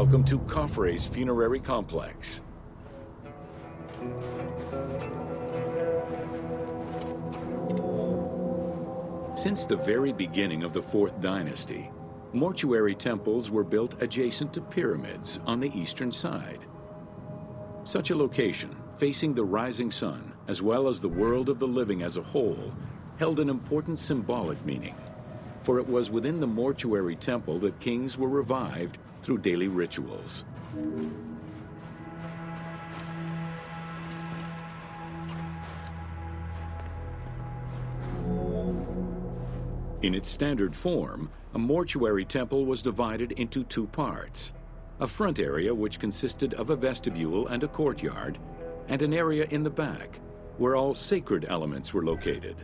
Welcome to Khafre's funerary complex. Since the very beginning of the 4th dynasty, mortuary temples were built adjacent to pyramids on the eastern side. Such a location, facing the rising sun, as well as the world of the living as a whole, held an important symbolic meaning, for it was within the mortuary temple that kings were revived through daily rituals. In its standard form, a mortuary temple was divided into 2 parts: a front area which consisted of a vestibule and a courtyard, and an area in the back, where all sacred elements were located.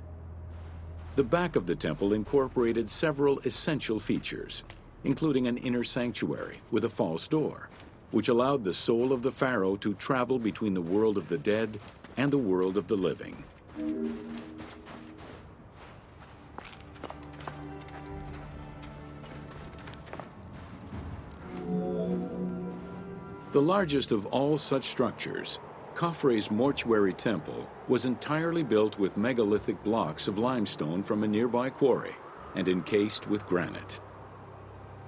The back of the temple incorporated several essential features, including an inner sanctuary with a false door, which allowed the soul of the pharaoh to travel between the world of the dead and the world of the living. The largest of all such structures, Khafre's mortuary temple was entirely built with megalithic blocks of limestone from a nearby quarry and encased with granite.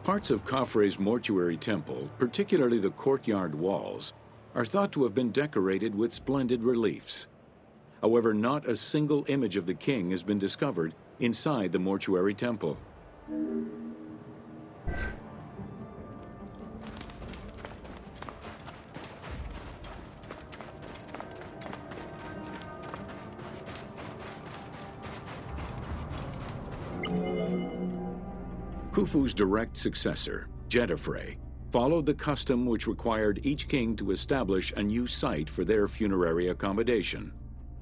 Parts of Khafre's mortuary temple, particularly the courtyard walls, are thought to have been decorated with splendid reliefs. However, not a single image of the king has been discovered inside the mortuary temple. Khufu's direct successor, Djedefre, followed the custom which required each king to establish a new site for their funerary accommodation,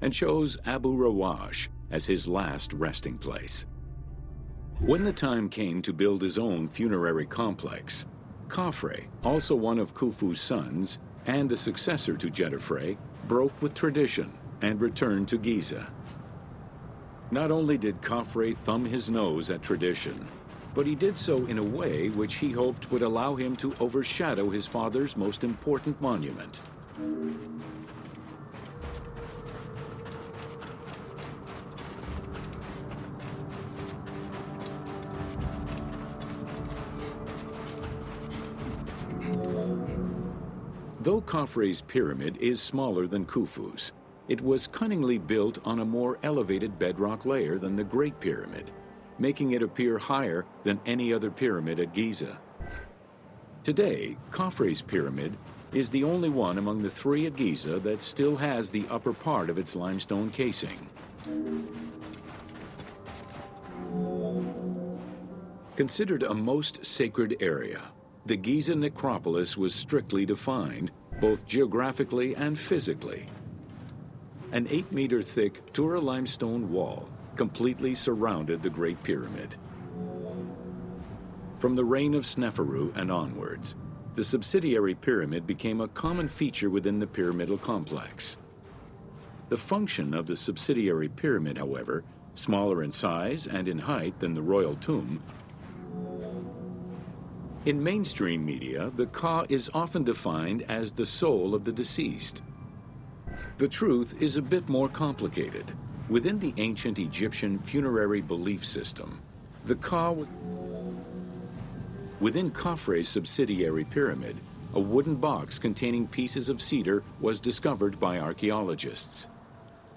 and chose Abu Rawash as his last resting place. When the time came to build his own funerary complex, Khafre, also one of Khufu's sons and the successor to Djedefre, broke with tradition and returned to Giza. Not only did Khafre thumb his nose at tradition, but he did so in a way which he hoped would allow him to overshadow his father's most important monument. Though Khafre's pyramid is smaller than Khufu's, it was cunningly built on a more elevated bedrock layer than the Great Pyramid, making it appear higher than any other pyramid at Giza. Today, Khafre's pyramid is the only one among the 3 at Giza that still has the upper part of its limestone casing. Considered a most sacred area, the Giza necropolis was strictly defined, both geographically and physically. An 8-meter-thick Tura limestone wall completely surrounded the Great Pyramid. From the reign of Sneferu and onwards, the subsidiary pyramid became a common feature within the pyramidal complex. The function of the subsidiary pyramid, however, smaller in size and in height than the royal tomb. In mainstream media, the Ka is often defined as the soul of the deceased. The truth is a bit more complicated. Within the ancient Egyptian funerary belief system, the Ka within Khafre's subsidiary pyramid, a wooden box containing pieces of cedar was discovered by archaeologists.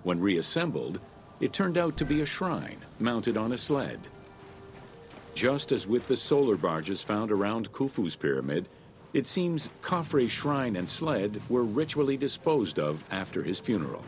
When reassembled, it turned out to be a shrine mounted on a sled. Just as with the solar barges found around Khufu's pyramid, it seems Khafre's shrine and sled were ritually disposed of after his funeral.